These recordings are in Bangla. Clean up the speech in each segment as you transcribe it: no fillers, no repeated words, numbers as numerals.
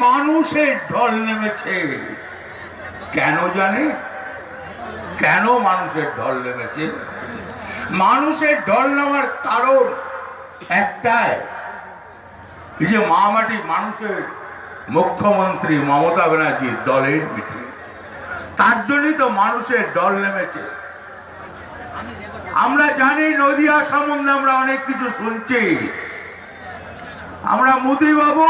মানুষের ঢল নেমেছে। কেন জানে? কেন মানুষের ঢল নেমেছে? মানুষের ঢল নামার কারণ একটাই, যে মা মাটি মানুষের মুখ্যমন্ত্রী মমতা ব্যানার্জির দলের মিটিং। তার জন্যই তো মানুষের ঢল নেমেছে। আমরা জানি নদিয়া সম্বন্ধে আমরা অনেক কিছু শুনছি। আমরা মোদি বাবু,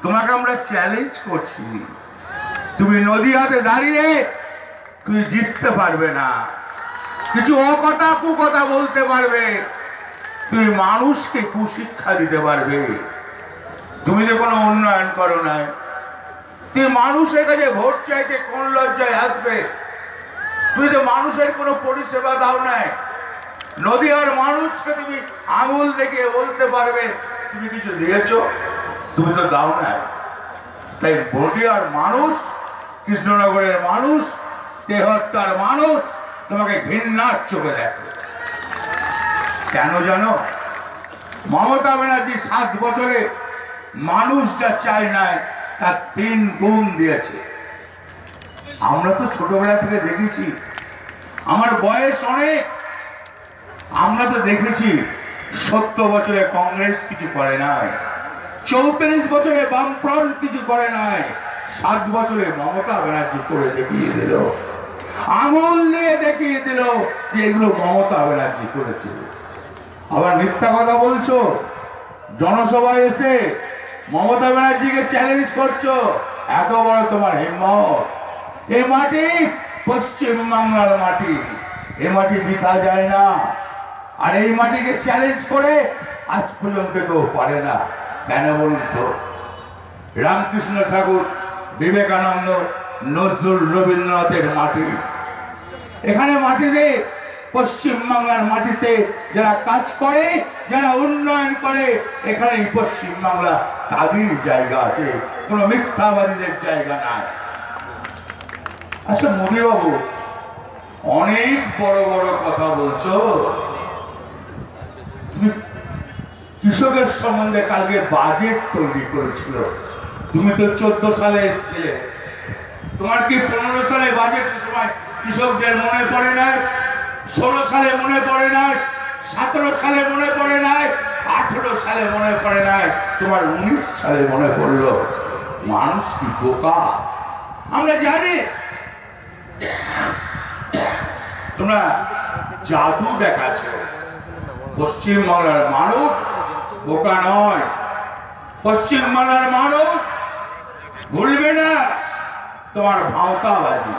তোমাকে আমরা চ্যালেঞ্জ করছি, তুমি নদিয়াতে দাঁড়িয়ে তুমি জিততে পারবে না। কিছু অকথা কুকথা বলতে পারবে, তুমি মানুষকে কুশিক্ষা দিতে পারবে। তুমি যে কোনো উন্নয়ন করো না, তুমি মানুষের কাছে ভোট চাইতে কোন লজ্জায় আসবে? তুমি তো মানুষের কোনো পরিষেবা দাও নাই। নদিয়ার মানুষকে তুমি আঙুল দেখিয়ে বলতে পারবে তুমি কিছু দিয়েছো? তুমি তো দাও না। তাই নদিয়ার মানুষ, কৃষ্ণনগরের মানুষ, তেহট্টার মানুষ তোমাকে ঘৃণার চোখে দেখে। কেন জানো? মমতা ব্যানার্জি 7 বছরে মানুষ যা চায় নাই তার 3 গুণ দিয়েছে। আমরা তো ছোটবেলা থেকে দেখেছি, আমার বয়স অনেক, আমরা তো দেখেছি 70 বছরে কংগ্রেস কিছু করে নাই, 34 বছরে বামফ্রন্ট কিছু করে নাই, 7 বছরে মমতা ব্যানার্জি করে দেখিয়ে দিল, আঙুল দিয়ে দেখিয়ে দিল যে এগুলো মমতা ব্যানার্জি করেছে। আবার মিথ্যা কথা বলছো, জনসভায় এসে মমতা ব্যানার্জিকে চ্যালেঞ্জ করছো। এত বড় তোমার হিম্মত! এই মাটি পশ্চিম বাংলার মাটি, এ মাটি বিতা যায় না। আর এই মাটিকে চ্যালেঞ্জ করে আজ পর্যন্ত কেউ পারে না। কেন বলুন তো? রামকৃষ্ণ ঠাকুর, বিবেকানন্দ, নজরুল, রবীন্দ্রনাথের মাটি। এখানে মাটিতে, পশ্চিম বাংলার মাটিতে যারা কাজ করে, যারা উন্নয়ন করে, এখানে পশ্চিম বাংলা তাদের জায়গা আছে, কোন মিথ্যাবাদীদের জায়গা নাই। আচ্ছা মোদি বাবু, অনেক বড় বড় কথা বলছো। তুমি কৃষকের সম্বন্ধে কালকে বাজেট তৈরি করেছিল, তুমি তো 14 সালে এসেছিলে। তোমার কি 15 সালে বাজেটের সময় কৃষকদের মনে পড়ে নাই? 16 সালে মনে পড়ে নাই? 17 সালে মনে পড়ে নাই? 18 সালে মনে পড়ে নাই? তোমার 19 সালে মনে পড়লো? মানুষ কি বোকা? আমরা জানি তোমরা জাদু দেখাচ্ছ। পশ্চিম বাংলার মানুষ বোকা নয়। পশ্চিম বাংলার মানুষ ভুলবে না তোমার ভাওতাবাজি।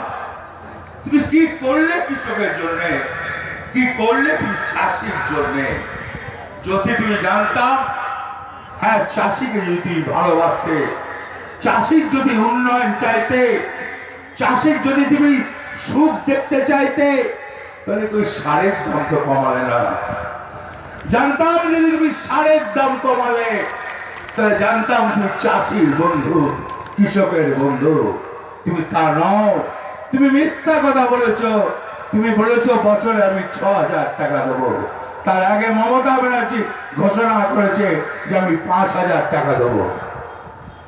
তুমি কি করলে কৃষকের জন্য, কি করলে তুমি চাষির জন্য? যদি তুমি জানতাম, হ্যাঁ, চাষিকে যদি তুমি ভালোবাসতে, চাষির যদি উন্নয়ন চাইতে, চাষির যদি তুমি সুখ দেখতে চাইতে, তাহলে তুই সারের দাম তো কমালে না। জানতাম যদি তুমি সারের দাম কমালে, তাহলে জানতাম তুমি চাষির বন্ধু, কৃষকের বন্ধু। তুমি তা নও। তুমি মিথ্যা কথা বলেছ। তুমি বলেছ বছরে আমি 6,000 টাকা দেবো। তার আগে মমতা ব্যানার্জি ঘোষণা করেছে যে আমি 5,000 টাকা দেবো।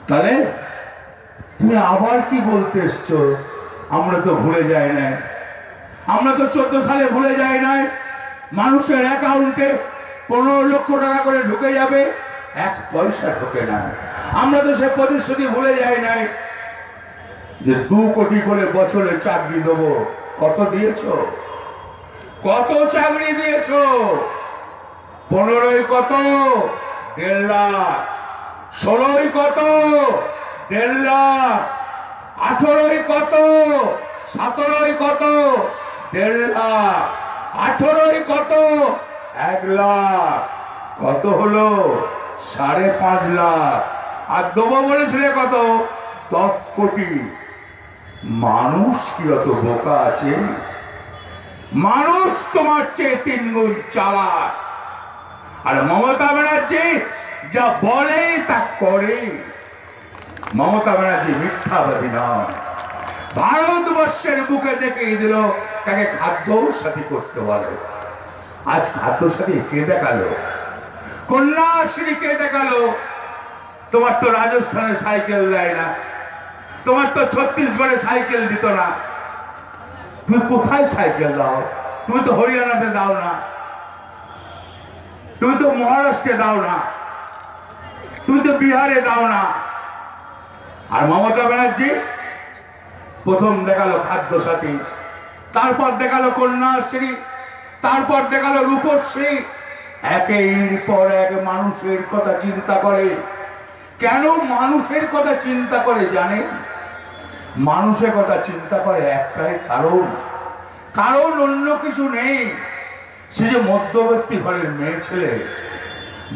তাহলে তুমি আবার কি বলতে এসছো? আমরা তো ভুলে যাই নাই। আমরা তো 14 সালে ভুলে যাই নাই। মানুষের অ্যাকাউন্টে 15 লক্ষ টাকা করে ঢুকে যাবে, 1 পয়সা ঢোকে না। আমরা তো সে প্রতিশ্রুতি ভুলে যাই নাই যে 2 কোটি করে বছরে চাকরি দেবো। কত দিয়েছো? কত চাকরি দিয়েছো? 15 কত? 1.5 লাখ। 16 কত? 1.5 লাখ। 18 কত? 17 কত? 1.5 লাখ। 18 কত? 1 লাখ। কত হলো? 5.5 লাখ। আর দেবো বলেছিলে কত? 10 কোটি। মানুষ কি অত বোকা আছে? মানুষ তোমার চেয়ে 3 গুণ চালাক। আর মমতা ব্যানার্জি যা বলে তা করে। মমতা ব্যানার্জি মিথ্যাবাদী নয়। ভারতবর্ষের বুকে দেখিয়ে দিল তাকে খাদ্য সাথী করতে বলে। আজ খাদ্য সাথী কে দেখালো? কন্যাশ্রী কে দেখালো? তোমার তো রাজস্থানে সাইকেল দেয় না, তোমার তো ছত্তিশগড়ে সাইকেল দিত না, তুমি কোথায় সাইকেল দাও? তুমি তো হরিয়ানাতে দাও না, তুমি তো মহারাষ্ট্রে দাও না, তুমি তো বিহারে দাও না। আর মমতা ব্যানার্জি প্রথম দেখালো খাদ্য সাথী, তারপর দেখালো কন্যাশ্রী, তারপর দেখালো রূপশ্রী। একের পর এক মানুষের কথা চিন্তা করে। কেন মানুষের কথা চিন্তা করে জানেন? মানুষের কথা চিন্তা করে একটাই কারণ, কারণ অন্য কিছু নেই। সে যে মধ্যবর্তী ঘরের মেয়ে ছেলে,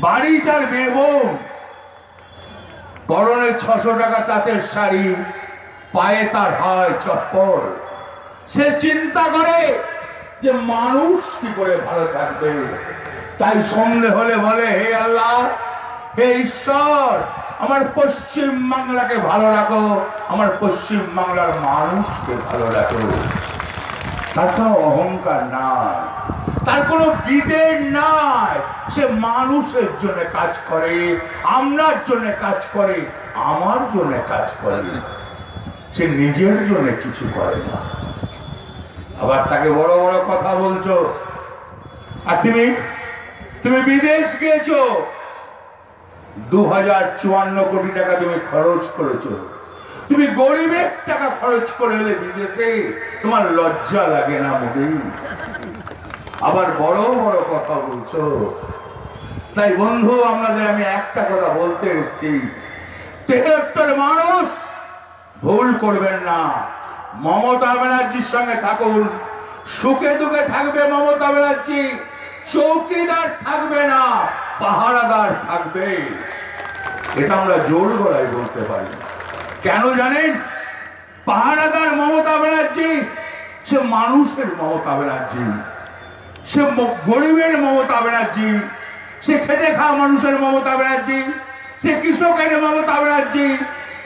বাড়ি তার মেয়ে বোন, পরনে 600 টাকা তাঁতের শাড়ি, পায়ে তার হয় চপ্পল। সে চিন্তা করে যে মানুষ কি করে ভালো থাকবে। তাই সন্ধে হলে বলে, হে আল্লাহ, হে ঈশ্বর, আমার পশ্চিম বাংলাকে ভালো রাখো, আমার পশ্চিম বাংলার মানুষকে ভালো রাখো। তার কোনো অহংকার নাই, তার কোনো বিদের নাই। সে মানুষের জন্য কাজ করে, আপনার জন্য কাজ করে, আমার জন্য কাজ করে। সে নিজের জন্য কিছু করে না। আবার তাকে বড় বড় কথা বলছো। আর তুমি বিদেশ গিয়েছো, 2054 কোটি টাকা তুমি খরচ করেছো। তুমি গরিবের টাকা খরচ করে এলে বিদেশে, তোমার লজ্জা লাগে না মোটেই? আবার বড় বড় কথা বলছো। তাই বন্ধু, আপনাদের আমি একটা কথা বলতে এসেছি, 73 মানুষ ভুল করবেন না। মমতা ব্যানার্জির সঙ্গে থাকুন, সুখে দুঃখে থাকবে মমতা ব্যানার্জি। চৌকিদার থাকবে না, পাহারাদার থাকবে। এটা আমরা জোর গলায় বলতে পারি। কেন জানেন? পাহারাদার মমতা ব্যানার্জি, সে মানুষের মমতা ব্যানার্জি, সে গরিবের মমতা ব্যানার্জি, সে খেটে খাওয়া মানুষের মমতা ব্যানার্জি, সে কৃষকের মমতা ব্যানার্জি,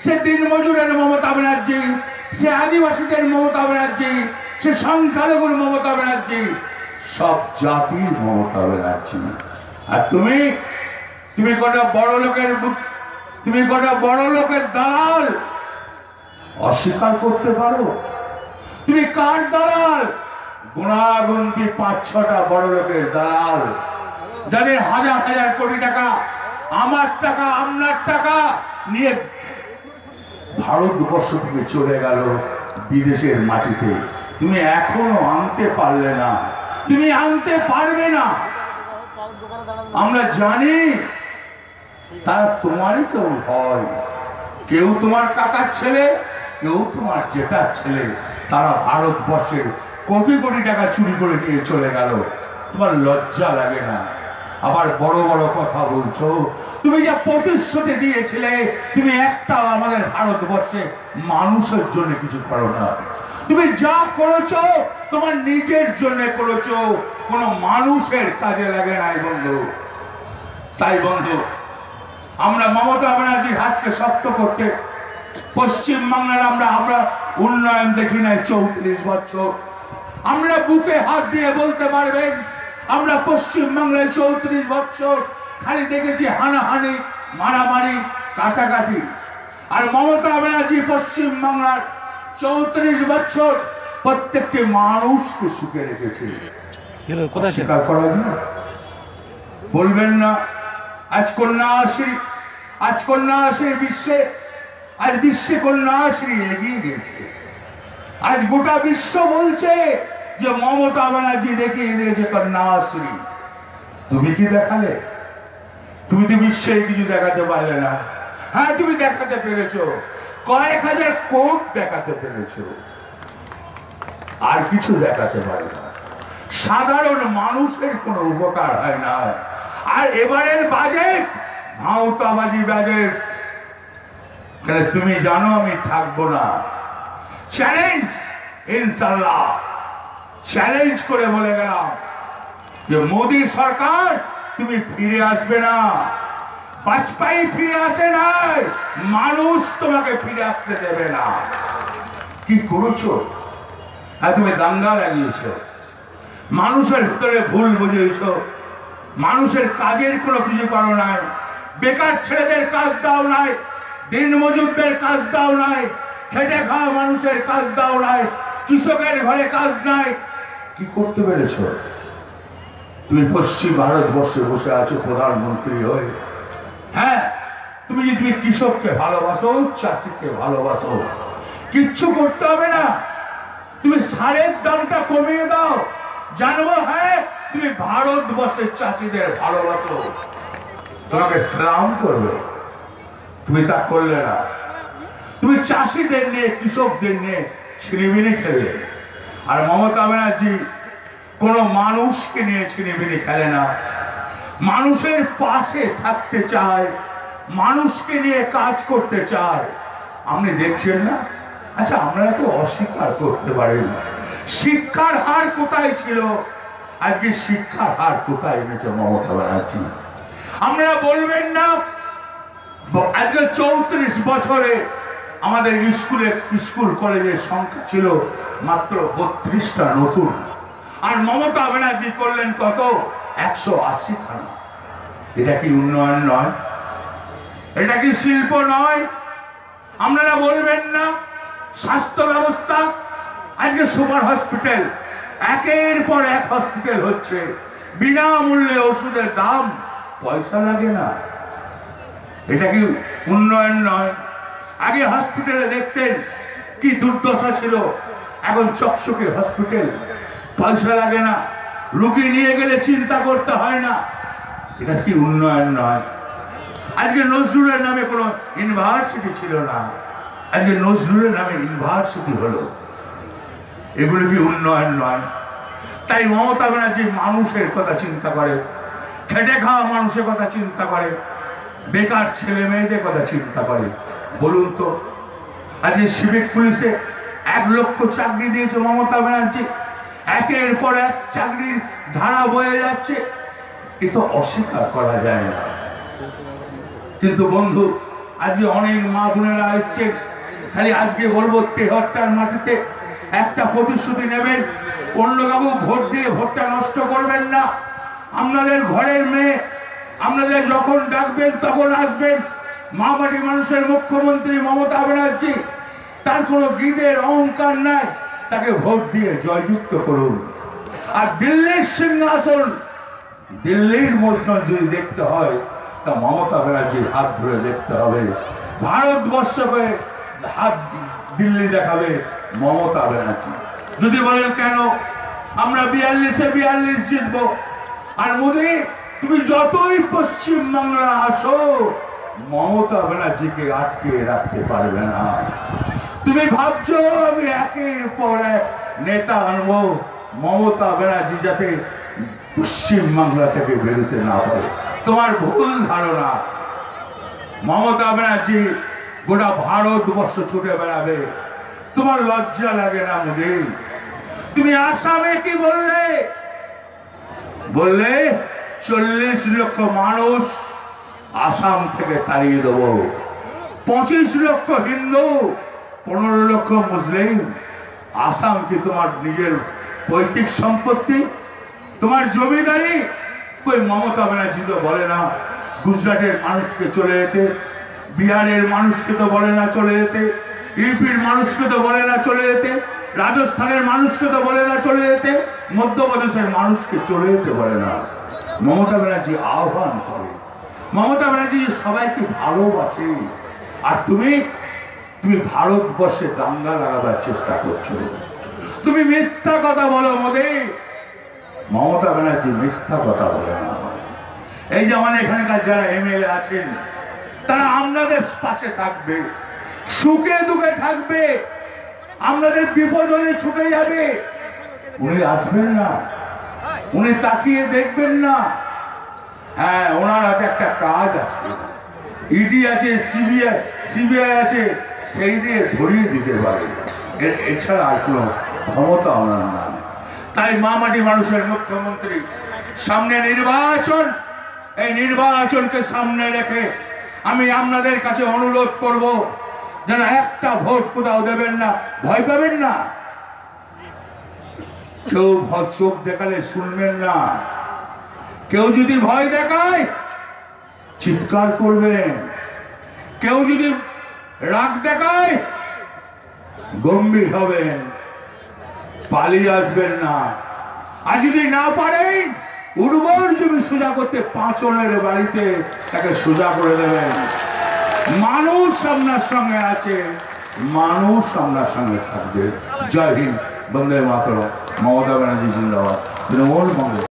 সে দিনমজুরের মমতা ব্যানার্জি, সে আদিবাসীদের মমতা ব্যানার্জি, সে সংখ্যালঘুর মমতা ব্যানার্জি, সব জাতির মমতা ব্যানার্জি। আর তুমি কটা বড় লোকের দালাল অস্বীকার করতে পারো? তুমি কার দালাল? গুণাগুন্তি 5-6টা বড় লোকের দালাল, যাদের হাজার হাজার কোটি টাকা, আমার টাকা, আপনার টাকা নিয়ে ভারতবর্ষ থেকে চলে গেল বিদেশের মাটিতে। তুমি এখনো আনতে পারলে না, তুমি আনতে পারবে না। আমরা জানি তারা তোমারই কেউ হয়, কেউ তোমার কাকার ছেলে, কেউ তোমার জেঠার ছেলে। তারা ভারতবর্ষের কোটি কোটি টাকা চুরি করে নিয়ে চলে গেল। তোমার লজ্জা লাগে না? আবার বড় বড় কথা বলছো। তুমি যা প্রতিশ্রুতি দিয়েছিলে, তুমি একটাও আমাদের ভারতবর্ষে মানুষের জন্য কিছু করো না। তুমি যা করেছো তোমার নিজের জন্য করেছো, কোনো মানুষের কাজে লাগে নাই বন্ধু। তাই বন্ধু, আমরা মমতা ব্যানার্জির হাতকে শক্ত করতে, পশ্চিম বাংলার আমরা উন্নয়ন দেখি নাই 34 বছর। আমরা বুকে হাত দিয়ে বলতে পারবেন, আমরা পশ্চিম বাংলায় 34 বছর খালি দেখেছি হানাহানি, মারামারি, কাটাকাটি। আর মমতা ব্যানার্জি পশ্চিম বাংলার 34 বছর প্রত্যেকটি মানুষকে সুখে রেখেছে। স্বীকার করা যায়? বলবেন না? আজ কন্যাশ্রী বিশ্বে, আজ বিশ্বে কন্যাশ্রী এগিয়ে গেছে। আজ গোটা বিশ্ব বলছে যে মমতা ব্যানার্জি দেখিয়ে দিয়েছে কন্যাশ্রী। তুমি কি দেখালে? তুমি তো বিশ্বে কিছু দেখাতে পারলে না। হ্যাঁ, তুমি দেখাতে পেরেছ, কয়েক হাজার কোট দেখাতে পেরেছ, আর কিছু দেখাতে পারে না। সাধারণ মানুষের কোনো উপকার হয় না। আর এবারের বাজেট ভাওতাবাজি বাজেট। তুমি জানো আমি থাকবো না। চ্যালেঞ্জ, ইনশাআল্লাহ চ্যালেঞ্জ করে বলে গেলাম যে মোদী সরকার তুমি ফিরে আসবে না। বাজপেয়ী ফিরে আসে নাই, মানুষ তোমাকে ফিরে আসতে দেবে না। কি করেছো? হ্যাঁ, তুমি দাঙ্গা লাগিয়েছ, মানুষের ভিতরে ভুল বুঝিয়েছ, মানুষের কাজের কোনো কিছু করো নাই। বেকার ছেলেদের কাজ দাও নাই, দিনমজুরদের কাজ দাও নাই, খেটে খাওয়া মানুষের কাজ দাও নাই, কৃষকের ঘরে কাজ নাই। কি করতে পেরেছ? তুমি পশ্চিম ভারতবর্ষে বসে আছো প্রধানমন্ত্রী হয়ে। হ্যাঁ, তুমি যদি কৃষককে ভালোবাসো, চাষিকে ভালোবাসো, কিচ্ছু করতে হবে না। তুমি সারের দামটা কমিয়ে দাও, জানবো হ্যাঁ তুমি ভারতবর্ষের চাষিদের ভালোবাসো, তোমাকে সালাম করবে। তুমি তা করলে না। তুমি চাষিদের নিয়ে, কৃষকদের নিয়ে ছিনিমিনি খেলে। আর মমতা ব্যানার্জি কোন মানুষকে নিয়ে ছিনিমিনি খেলে না, মানুষের পাশে থাকতে চায়, মানুষকে নিয়ে কাজ করতে চায়। আপনি দেখছেন না? আচ্ছা, আমরা তো অস্বীকার করতে পারি না, শিক্ষার হার কোথায় ছিল, আজকে শিক্ষার হার কোথায় এনেছে মমতা ব্যানার্জি? আপনারা বলবেন না আজকে 34 বছরে আমাদের স্কুল কলেজের সংখ্যা ছিল মাত্র 32টা নতুন, আর মমতা ব্যানার্জি করলেন কত? 180 খানা। এটা কি উন্নয়ন নয়? এটা কি শিল্প নয়? আপনারা বলবেন না স্বাস্থ্য ব্যবস্থা, আজকে সুপার হসপিটাল, একের পর এক হসপিটাল হচ্ছে, বিনামূল্যে ওষুধের দাম, পয়সা লাগে না। এটা কি উন্নয়ন নয়? আগে হসপিটালে দেখতেন কি দুর্দশা ছিল, এখন চকচকে হসপিটাল, পয়সা লাগে না, রোগী নিয়ে গেলে চিন্তা করতে হয় না। এটা কি উন্নয়ন নয়? আজকে নজরুলের নামে কোনো ইউনিভার্সিটি ছিল না, আজকে নজরুলের নামে ইউনিভার্সিটি হলো। এগুলো কি উন্নয়ন নয়? তাই মমতা ব্যানার্জি মানুষের কথা চিন্তা করে, খেটে খাওয়া মানুষের কথা চিন্তা করে, বেকার ছেলে মেয়েদের কথা চিন্তা করে। বলুন তো, আজকে সিভিক পুলিশে 1 লক্ষ চাকরি দিয়েছে মমতা ব্যানার্জি, একের পর এক চাকরির ধারা বয়ে যাচ্ছে, এ তো অস্বীকার করা যায় না। কিন্তু বন্ধু, আজকে অনেক মা বোনেরা এসছে, খালি আজকে বলবো 73টার মাটিতে একটা প্রতিশ্রুতি নেবেন, অন্য কাউকে ভোট দিয়ে ভোটটা নষ্ট করবেন না। আপনাদের ঘরের মেয়ে, আপনাদের যখন ডাকবেন তখন আসবেন। মা মাটি মানুষের মুখ্যমন্ত্রী মমতা ব্যানার্জি, তার কোনো গীতের অহংকার নাই, তাকে ভোট দিয়ে জয়যুক্ত করুন। আর দিল্লির সিংহাসন, দিল্লির মসনদ যদি দেখতে হয় তা মমতা ব্যানার্জির হাত ধরে দেখতে হবে। ভারতবর্ষকে হাত দিল্লি দেখাবে মমতা ব্যানার্জি। যদি বলেন কেন আমরা 42-এ 42 জিতবো, আর মোদী তুমি যতই পশ্চিম বাংলা আসো মমতা ব্যানার্জিকে আটকে রাখতে পারবে না। তুমি ভাবছো আমি একের পর এক নেতা আনবো, মমতা ব্যানার্জি যাতে পশ্চিম বাংলা থেকে বেরোতে না পারে, তোমার ভুল ধারণা। মমতা ব্যানার্জি গোটা ভারতবর্ষ ছুটে বেড়াবে, তোমার লজ্জা লাগে না মোদী? তুমি আসামে কি বললে? 40 লক্ষ মানুষ আসাম থেকে তাড়িয়ে দেব, 25 লক্ষ হিন্দু, 15 লক্ষ মুসলিম। আসাম কি তোমার নিজের পৈতৃক সম্পত্তি, তোমার জমিদারি? কই মমতা ব্যানার্জি তো বলে না গুজরাটের মানুষকে চলে যেতে, বিহারের মানুষকে তো বলে না চলে যেতে, ইউপির মানুষকে তো বলে না চলে যেতে, রাজস্থানের মানুষকে তো বলে না চলে যেতে, মধ্যপ্রদেশের মানুষকে চলে যেতে বলে না। মমতা ব্যানার্জি আহ্বান করে, মমতা ব্যানার্জি সবাইকে ভালোবাসে। আর তুমি ভারতবর্ষে দাঙ্গা লাগাবার চেষ্টা করছো, তুমি মিথ্যা কথা বলো মোদী। মমতা ব্যানার্জি মিথ্যা কথা বলে না। এই যে আমাদের এখানকার যারা এমএলএ আছেন, তারা আপনাদের পাশে থাকবে, সুখে দুঃখে থাকবে, আপনাদের বিপদ হলে ছুটে যাবে। উনি আসবেন না, উনি তাকিয়ে দেখবেন না। হ্যাঁ, ওনার হাতে একটা কাজ আছে, ইডি আছে, সিবিআই আছে, সেই দিয়ে ধরিয়ে দিতে পারে, এছাড়া আর কোনো ক্ষমতা ওনার না। তাই মা মাটি মানুষের মুখ্যমন্ত্রী, সামনে নির্বাচন, এই নির্বাচনকে সামনে রেখে আমি আপনাদের কাছে অনুরোধ করব, যেন একটা ভোট কোথাও দেবেন না, ভয় পাবেন না। কেউ চোখ দেখালে শুনবেন না, কেউ যদি ভয় দেখায় চিৎকার করবেন। কেউ যদি রাগ দেখায় গম্ভীর হবেন, পালিয়ে আসবেন না। আর যদি না পারেন উর্বর জমি সোজা করতে পাঁচনের বাড়িতে তাকে সোজা করে দেবেন। মানুষ আপনার সঙ্গে আছে, মানুষ আপনার সঙ্গে থাকবে। জয় হিন্দ, বন্দে মাতরম। মমতা ব্যানার্জি জিন্দাবাদ, তৃণমূল কংগ্রেস।